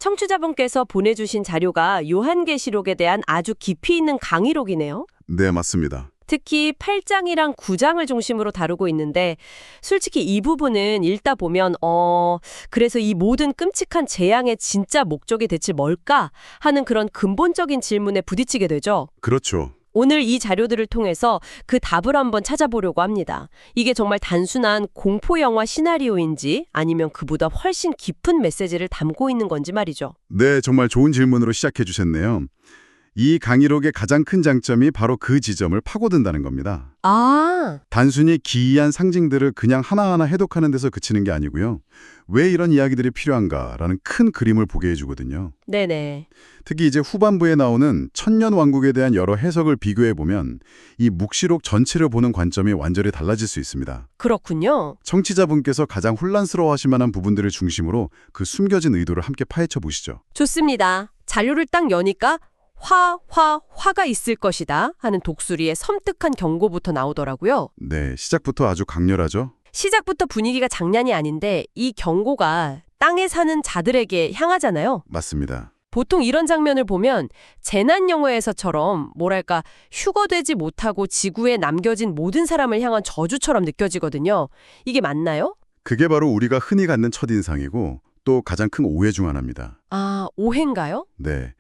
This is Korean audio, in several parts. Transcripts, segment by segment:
청취자분께서 보내주신 자료가 요한계시록에 대한 아주 깊이 있는 강의록이네요. 네, 맞습니다. 특히 8장이랑 9장을 중심으로 다루고 있는데 솔직히 이 부분은 읽다 보면 그래서 이 모든 끔찍한 재앙의 진짜 목적이 대체 뭘까 하는 그런 근본적인 질문에 부딪히게 되죠. 그렇죠. 오늘 이 자료들을 통해서 그 답을 한번 찾아보려고 합니다. 이게 정말 단순한 공포영화 시나리오인지 아니면 그보다 훨씬 깊은 메시지를 담고 있는 건지 말이죠. 네, 정말 좋은 질문으로 시작해 주셨네요. 이 강의록의 가장 큰 장점이 바로 그 지점을 파고든다는 겁니다. 아, 단순히 기이한 상징들을 그냥 하나하나 해독하는 데서 그치는 게 아니고요. 왜 이런 이야기들이 필요한가라는 큰 그림을 보게 해주거든요. 네네. 특히 이제 후반부에 나오는 천년 왕국에 대한 여러 해석을 비교해보면 이 묵시록 전체를 보는 관점이 완전히 달라질 수 있습니다. 그렇군요. 청취자분께서 가장 혼란스러워하실 만한 부분들을 중심으로 그 숨겨진 의도를 함께 파헤쳐 보시죠. 좋습니다. 자료를 딱 여니까 화가 있을 것이다 하는 독수리의 섬뜩한 경고부터 나오더라고요. 네, 시작부터 아주 강렬하죠? 시작부터 분위기가 장난이 아닌데 이 경고가 땅에 사는 자들에게 향하잖아요. 맞습니다. 보통 이런 장면을 보면 재난 영화에서처럼 뭐랄까 휴거되지 못하고 지구에 남겨진 모든 사람을 향한 저주처럼 느껴지거든요. 이게 맞나요? 그게 바로 우리가 흔히 갖는 첫인상이고 또 가장 큰 오해 중 하나입니다. 아, 오해인가요? 네.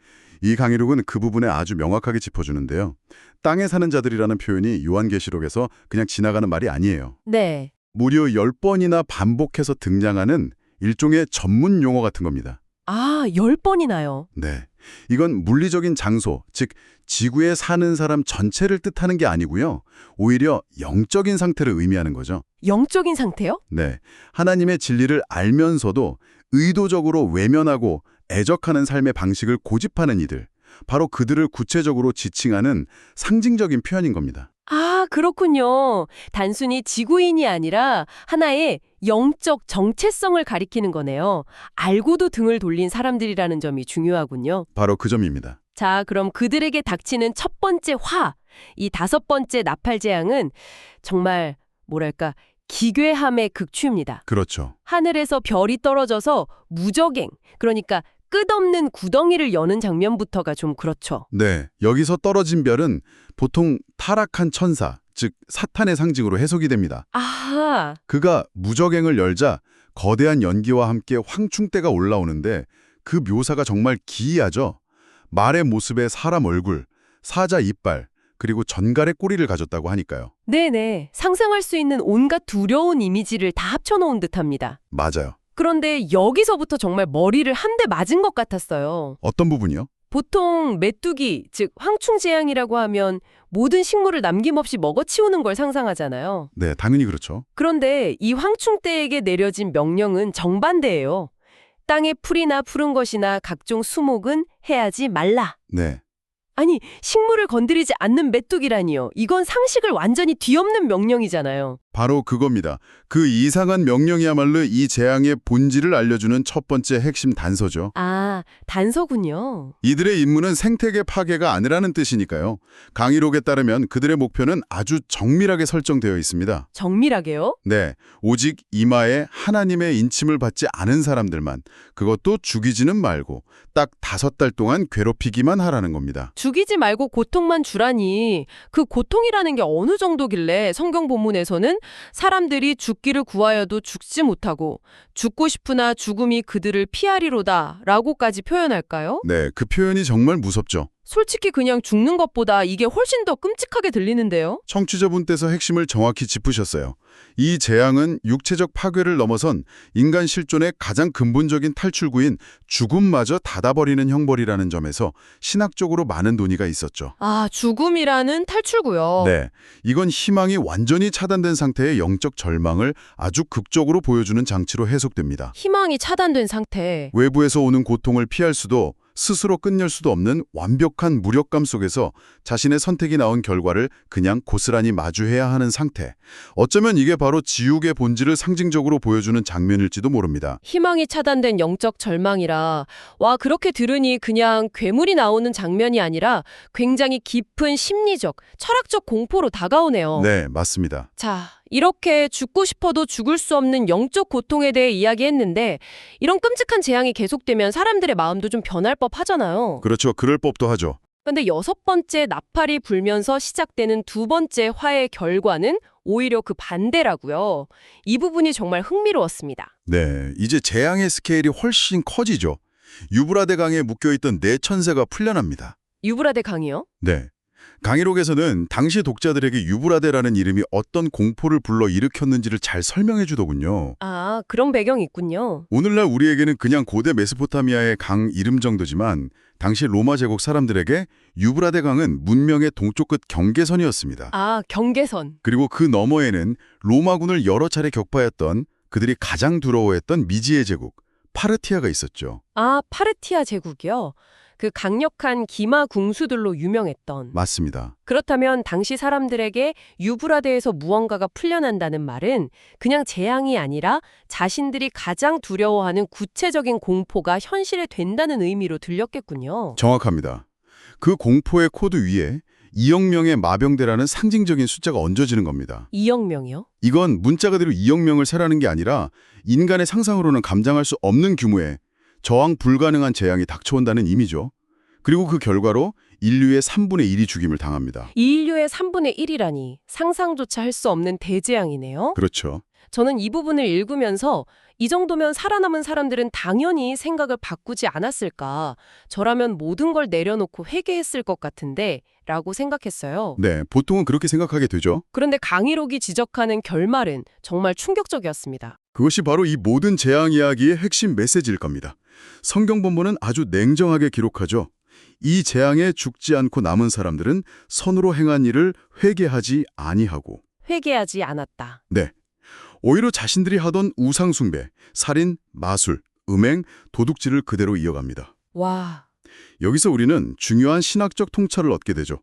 이 강의록은 그 부분에 아주 명확하게 짚어주는데요. 땅에 사는 자들이라는 표현이 요한계시록에서 그냥 지나가는 말이 아니에요. 네. 무려 10번이나 반복해서 등장하는 일종의 전문 용어 같은 겁니다. 아, 10번이나요. 네. 이건 물리적인 장소, 즉 지구에 사는 사람 전체를 뜻하는 게 아니고요. 오히려 영적인 상태를 의미하는 거죠. 영적인 상태요? 네. 하나님의 진리를 알면서도 의도적으로 외면하고 애적하는 삶의 방식을 고집하는 이들, 바로 그들을 구체적으로 지칭하는 상징적인 표현인 겁니다. 아, 그렇군요. 단순히 지구인이 아니라 하나의 영적 정체성을 가리키는 거네요. 알고도 등을 돌린 사람들이라는 점이 중요하군요. 바로 그 점입니다. 자, 그럼 그들에게 닥치는 첫 번째 이 5번째 나팔 재앙은 정말 뭐랄까 기괴함의 극추입니다. 그렇죠. 하늘에서 별이 떨어져서 무저갱, 그러니까 끝없는 구덩이를 여는 장면부터가 좀 그렇죠. 네, 여기서 떨어진 별은 보통 타락한 천사, 즉 사탄의 상징으로 해석이 됩니다. 아하, 그가 무저갱을 열자 거대한 연기와 함께 황충대가 올라오는데 그 묘사가 정말 기이하죠. 말의 모습에 사람 얼굴, 사자 이빨, 그리고 전갈의 꼬리를 가졌다고 하니까요. 네네. 상상할 수 있는 온갖 두려운 이미지를 다 합쳐놓은 듯합니다. 맞아요. 그런데 여기서부터 정말 머리를 한 대 맞은 것 같았어요. 어떤 부분이요? 보통 메뚜기, 즉 황충재앙이라고 하면 모든 식물을 남김없이 먹어치우는 걸 상상하잖아요. 네, 당연히 그렇죠. 그런데 이 황충대에게 내려진 명령은 정반대예요. 땅에 풀이나 푸른 것이나 각종 수목은 해하지 말라. 네. 아니, 식물을 건드리지 않는 메뚜기라니요. 이건 상식을 완전히 뒤엎는 명령이잖아요. 바로 그겁니다. 그 이상한 명령이야말로 이 재앙의 본질을 알려주는 첫 번째 핵심 단서죠. 아, 단서군요. 이들의 임무는 생태계 파괴가 아니라는 뜻이니까요. 강의록에 따르면 그들의 목표는 아주 정밀하게 설정되어 있습니다. 정밀하게요? 네, 오직 이마에 하나님의 인침을 받지 않은 사람들만, 그것도 죽이지는 말고 딱 5달 동안 괴롭히기만 하라는 겁니다. 죽이지 말고 고통만 주라니 그 고통이라는 게 어느 정도길래 성경 본문에서는 사람들이 죽기를 구하여도 죽지 못하고 죽고 싶으나 죽음이 그들을 피하리로다 라고까지 표현할까요? 네, 그 표현이 정말 무섭죠. 솔직히 그냥 죽는 것보다 이게 훨씬 더 끔찍하게 들리는데요? 청취자분께서 핵심을 정확히 짚으셨어요. 이 재앙은 육체적 파괴를 넘어선 인간 실존의 가장 근본적인 탈출구인 죽음마저 닫아버리는 형벌이라는 점에서 신학적으로 많은 논의가 있었죠. 아, 죽음이라는 탈출구요. 네, 이건 희망이 완전히 차단된 상태의 영적 절망을 아주 극적으로 보여주는 장치로 해석됩니다. 희망이 차단된 상태. 외부에서 오는 고통을 피할 수도 스스로 끝낼 수도 없는 완벽한 무력감 속에서 자신의 선택이 나온 결과를 그냥 고스란히 마주해야 하는 상태. 어쩌면 이게 바로 지옥의 본질을 상징적으로 보여주는 장면일지도 모릅니다. 희망이 차단된 영적 절망이라 와 그렇게 들으니 그냥 괴물이 나오는 장면이 아니라 굉장히 깊은 심리적, 철학적 공포로 다가오네요. 네, 맞습니다. 자, 이렇게 죽고 싶어도 죽을 수 없는 영적 고통에 대해 이야기했는데 이런 끔찍한 재앙이 계속되면 사람들의 마음도 좀 변할 법하잖아요. 그렇죠. 그럴 법도 하죠. 근데 6번째 나팔이 불면서 시작되는 2번째 화의 결과는 오히려 그 반대라고요. 이 부분이 정말 흥미로웠습니다. 네, 이제 재앙의 스케일이 훨씬 커지죠. 유브라데 강에 묶여있던 네 천사가 풀려납니다. 유브라데 강이요? 네. 강의록에서는 당시 독자들에게 유브라데라는 이름이 어떤 공포를 불러일으켰는지를 잘 설명해 주더군요. 아, 그런 배경이 있군요. 오늘날 우리에게는 그냥 고대 메소포타미아의 강 이름 정도지만 당시 로마 제국 사람들에게 유브라데 강은 문명의 동쪽 끝 경계선이었습니다. 아, 경계선. 그리고 그 너머에는 로마군을 여러 차례 격파했던 그들이 가장 두려워했던 미지의 제국 파르티아가 있었죠. 아, 파르티아 제국이요? 그 강력한 기마 궁수들로 유명했던. 맞습니다. 그렇다면 당시 사람들에게 유브라데에서 무언가가 풀려난다는 말은 그냥 재앙이 아니라 자신들이 가장 두려워하는 구체적인 공포가 현실에 된다는 의미로 들렸겠군요. 정확합니다. 그 공포의 코드 위에 2억 명의 마병대라는 상징적인 숫자가 얹어지는 겁니다. 2억 명이요? 이건 문자 그대로 2억 명을 세라는 게 아니라 인간의 상상으로는 감당할 수 없는 규모의 저항 불가능한 재앙이 닥쳐온다는 의미죠. 그리고 그 결과로 인류의 3분의 1이 죽임을 당합니다. 인류의 3분의 1이라니 상상조차 할 수 없는 대재앙이네요. 그렇죠. 저는 이 부분을 읽으면서 이 정도면 살아남은 사람들은 당연히 생각을 바꾸지 않았을까. 저라면 모든 걸 내려놓고 회개했을 것 같은데 라고 생각했어요. 네, 보통은 그렇게 생각하게 되죠. 그런데 강의록이 지적하는 결말은 정말 충격적이었습니다. 그것이 바로 이 모든 재앙 이야기의 핵심 메시지일 겁니다. 성경 본문은 아주 냉정하게 기록하죠. 이 재앙에 죽지 않고 남은 사람들은 선으로 행한 일을 회개하지 아니하고 회개하지 않았다. 네, 오히려 자신들이 하던 우상 숭배, 살인, 마술, 음행, 도둑질을 그대로 이어갑니다. 와, 여기서 우리는 중요한 신학적 통찰을 얻게 되죠.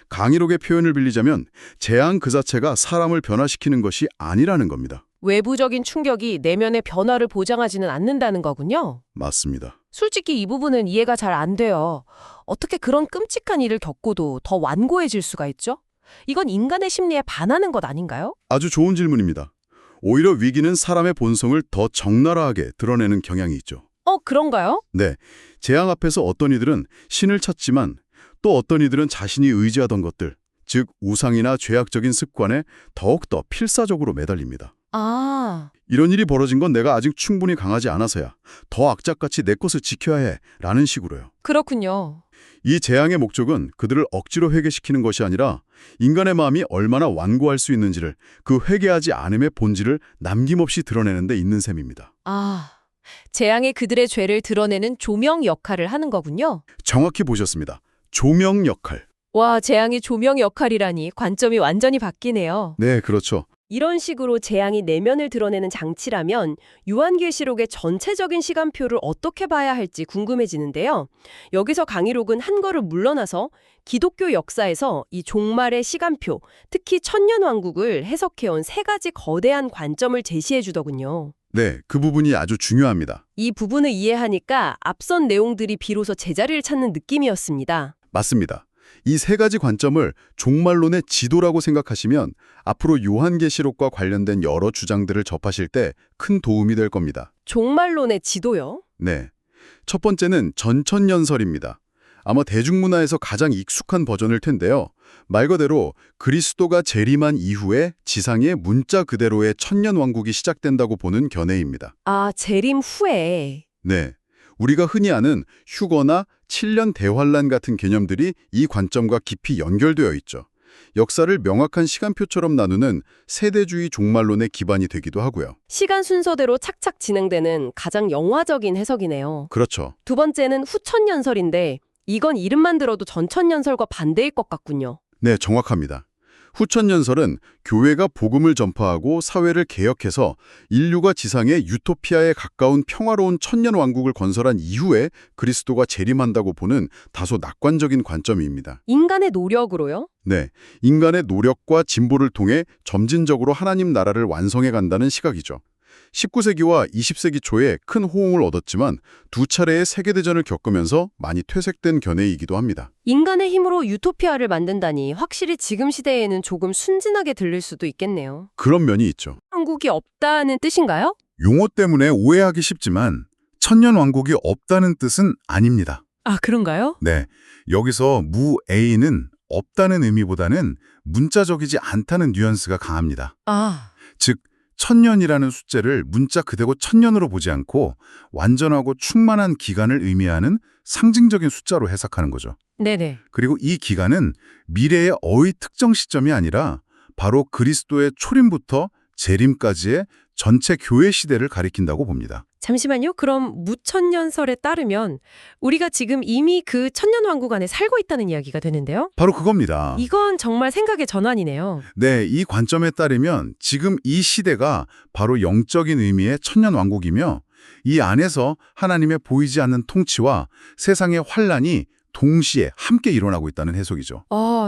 강의록의 표현을 빌리자면 재앙 그 자체가 사람을 변화시키는 것이 아니라는 겁니다. 외부적인 충격이 내면의 변화를 보장하지는 않는다는 거군요. 맞습니다. 솔직히 이 부분은 이해가 잘 안 돼요. 어떻게 그런 끔찍한 일을 겪고도 더 완고해질 수가 있죠? 이건 인간의 심리에 반하는 것 아닌가요? 아주 좋은 질문입니다. 오히려 위기는 사람의 본성을 더 적나라하게 드러내는 경향이 있죠. 그런가요? 네, 재앙 앞에서 어떤 이들은 신을 찾지만 또 어떤 이들은 자신이 의지하던 것들, 즉 우상이나 죄악적인 습관에 더욱더 필사적으로 매달립니다. 아, 이런 일이 벌어진 건 내가 아직 충분히 강하지 않아서야 더 악착같이 내 것을 지켜야 해 라는 식으로요. 그렇군요. 이 재앙의 목적은 그들을 억지로 회개시키는 것이 아니라 인간의 마음이 얼마나 완고할 수 있는지를 그 회개하지 않음의 본질을 남김없이 드러내는 데 있는 셈입니다. 아, 재앙이 그들의 죄를 드러내는 조명 역할을 하는 거군요. 정확히 보셨습니다. 조명 역할. 와, 재앙이 조명 역할이라니 관점이 완전히 바뀌네요. 네, 그렇죠. 이런 식으로 재앙이 내면을 드러내는 장치라면 요한계시록의 전체적인 시간표를 어떻게 봐야 할지 궁금해지는데요. 여기서 강의록은 한 걸음 물러나서 기독교 역사에서 이 종말의 시간표, 특히 천년왕국을 해석해온 세 가지 거대한 관점을 제시해 주더군요. 네, 그 부분이 아주 중요합니다. 이 부분을 이해하니까 앞선 내용들이 비로소 제자리를 찾는 느낌이었습니다. 맞습니다. 이 세 가지 관점을 종말론의 지도라고 생각하시면 앞으로 요한계시록과 관련된 여러 주장들을 접하실 때 큰 도움이 될 겁니다. 종말론의 지도요? 네. 첫 번째는 전천년설입니다. 아마 대중문화에서 가장 익숙한 버전일 텐데요. 말 그대로 그리스도가 재림한 이후에 지상의 문자 그대로의 천년왕국이 시작된다고 보는 견해입니다. 아, 재림 후에. 네. 우리가 흔히 아는 휴거나 7년 대환란 같은 개념들이 이 관점과 깊이 연결되어 있죠. 역사를 명확한 시간표처럼 나누는 세대주의 종말론의 기반이 되기도 하고요. 시간 순서대로 착착 진행되는 가장 영화적인 해석이네요. 그렇죠. 두 번째는 후천년설인데 이건 이름만 들어도 전천년설과 반대일 것 같군요. 네, 정확합니다. 후천년설은 교회가 복음을 전파하고 사회를 개혁해서 인류가 지상의 유토피아에 가까운 평화로운 천년왕국을 건설한 이후에 그리스도가 재림한다고 보는 다소 낙관적인 관점입니다. 인간의 노력으로요? 네, 인간의 노력과 진보를 통해 점진적으로 하나님 나라를 완성해 간다는 시각이죠. 19세기와 20세기 초에 큰 호응을 얻었지만 두 차례의 세계대전을 겪으면서 많이 퇴색된 견해이기도 합니다. 인간의 힘으로 유토피아를 만든다니 확실히 지금 시대에는 조금 순진하게 들릴 수도 있겠네요. 그런 면이 있죠. 한국이 없다는 뜻인가요? 용어 때문에 오해하기 쉽지만 천년왕국이 없다는 뜻은 아닙니다. 아, 그런가요? 네, 여기서 무에이는 없다는 의미보다는 문자적이지 않다는 뉘앙스가 강합니다. 아, 즉, 천년이라는 숫자를 문자 그대로 천년으로 보지 않고 완전하고 충만한 기간을 의미하는 상징적인 숫자로 해석하는 거죠. 네네. 그리고 이 기간은 미래의 어의 특정 시점이 아니라 바로 그리스도의 초림부터 재림까지의 전체 교회 시대를 가리킨다고 봅니다. 잠시만요. 그럼 무천년설에 따르면 우리가 지금 이미 그 천년왕국 안에 살고 있다는 이야기가 되는데요. 바로 그겁니다. 이건 정말 생각의 전환이네요. 네, 이 관점에 따르면 지금 이 시대가 바로 영적인 의미의 천년왕국이며 이 안에서 하나님의 보이지 않는 통치와 세상의 환란이 동시에 함께 일어나고 있다는 해석이죠.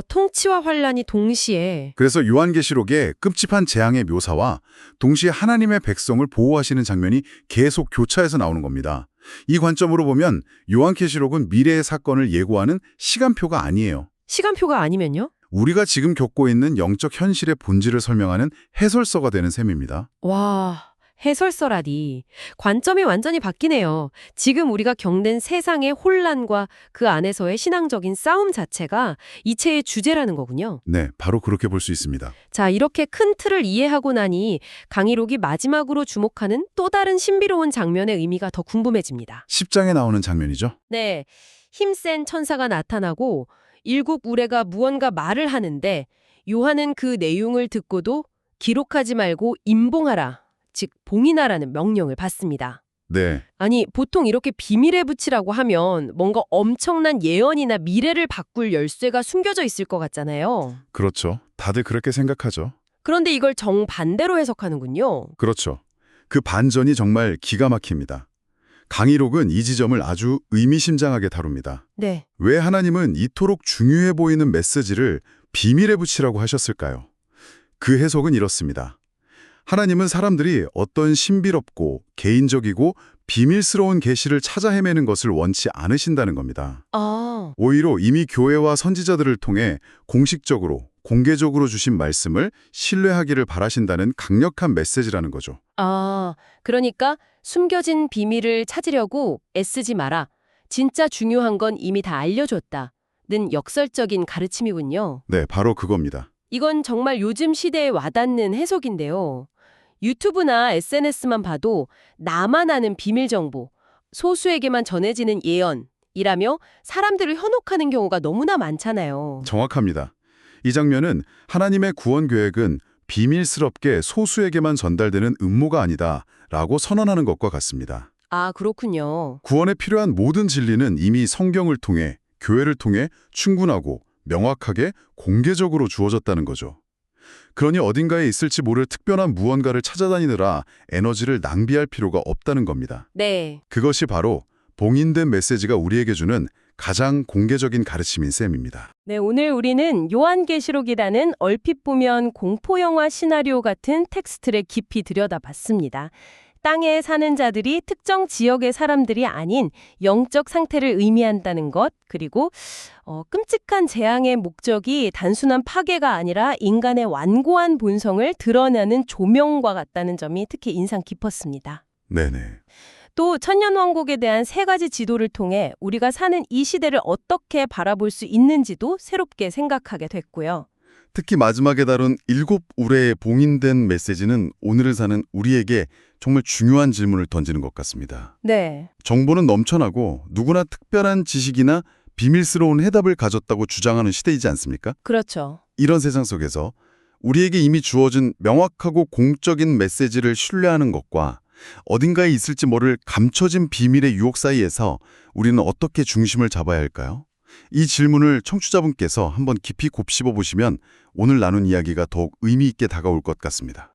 통치와 환란이 동시에. 그래서 요한계시록의 끔찍한 재앙의 묘사와 동시에 하나님의 백성을 보호하시는 장면이 계속 교차해서 나오는 겁니다. 이 관점으로 보면 요한계시록은 미래의 사건을 예고하는 시간표가 아니에요. 시간표가 아니면요? 우리가 지금 겪고 있는 영적 현실의 본질을 설명하는 해설서가 되는 셈입니다. 와, 해설서라니. 관점이 완전히 바뀌네요. 지금 우리가 겪는 세상의 혼란과 그 안에서의 신앙적인 싸움 자체가 이 책의 주제라는 거군요. 네, 바로 그렇게 볼 수 있습니다. 자, 이렇게 큰 틀을 이해하고 나니 강희록이 마지막으로 주목하는 또 다른 신비로운 장면의 의미가 더 궁금해집니다. 10장에 나오는 장면이죠. 네, 힘센 천사가 나타나고 일곱 우레가 무언가 말을 하는데 요한은 그 내용을 듣고도 기록하지 말고 임봉하라, 즉 봉인하라는 명령을 받습니다. 네, 아니, 보통 이렇게 비밀에 붙이라고 하면 뭔가 엄청난 예언이나 미래를 바꿀 열쇠가 숨겨져 있을 것 같잖아요. 그렇죠. 다들 그렇게 생각하죠. 그런데 이걸 정반대로 해석하는군요. 그렇죠. 그 반전이 정말 기가 막힙니다. 강희록은 이 지점을 아주 의미심장하게 다룹니다. 네. 왜 하나님은 이토록 중요해 보이는 메시지를 비밀에 붙이라고 하셨을까요? 그 해석은 이렇습니다. 하나님은 사람들이 어떤 신비롭고 개인적이고 비밀스러운 계시를 찾아 헤매는 것을 원치 않으신다는 겁니다. 오히려 이미 교회와 선지자들을 통해 공식적으로, 공개적으로 주신 말씀을 신뢰하기를 바라신다는 강력한 메시지라는 거죠. 그러니까 숨겨진 비밀을 찾으려고 애쓰지 마라. 진짜 중요한 건 이미 다 알려줬다. 는 역설적인 가르침이군요. 네, 바로 그겁니다. 이건 정말 요즘 시대에 와닿는 해석인데요. 유튜브나 SNS만 봐도 나만 아는 비밀 정보, 소수에게만 전해지는 예언이라며 사람들을 현혹하는 경우가 너무나 많잖아요. 정확합니다. 이 장면은 하나님의 구원 계획은 비밀스럽게 소수에게만 전달되는 음모가 아니다 라고 선언하는 것과 같습니다. 아, 그렇군요. 구원에 필요한 모든 진리는 이미 성경을 통해, 교회를 통해 충분하고 명확하게 공개적으로 주어졌다는 거죠. 그러니 어딘가에 있을지 모를 특별한 무언가를 찾아다니느라 에너지를 낭비할 필요가 없다는 겁니다. 네. 그것이 바로 봉인된 메시지가 우리에게 주는 가장 공개적인 가르침인 셈입니다. 네, 오늘 우리는 요한계시록이라는 얼핏 보면 공포영화 시나리오 같은 텍스트를 깊이 들여다봤습니다. 땅에 사는 자들이 특정 지역의 사람들이 아닌 영적 상태를 의미한다는 것, 그리고 끔찍한 재앙의 목적이 단순한 파괴가 아니라 인간의 완고한 본성을 드러내는 조명과 같다는 점이 특히 인상 깊었습니다. 네네. 또 천년왕국에 대한 세 가지 지도를 통해 우리가 사는 이 시대를 어떻게 바라볼 수 있는지도 새롭게 생각하게 됐고요. 특히 마지막에 다룬 7우레의 봉인된 메시지는 오늘을 사는 우리에게 정말 중요한 질문을 던지는 것 같습니다. 네. 정보는 넘쳐나고 누구나 특별한 지식이나 비밀스러운 해답을 가졌다고 주장하는 시대이지 않습니까? 그렇죠. 이런 세상 속에서 우리에게 이미 주어진 명확하고 공적인 메시지를 신뢰하는 것과 어딘가에 있을지 모를 감춰진 비밀의 유혹 사이에서 우리는 어떻게 중심을 잡아야 할까요? 이 질문을 청취자분께서 한번 깊이 곱씹어 보시면 오늘 나눈 이야기가 더욱 의미 있게 다가올 것 같습니다.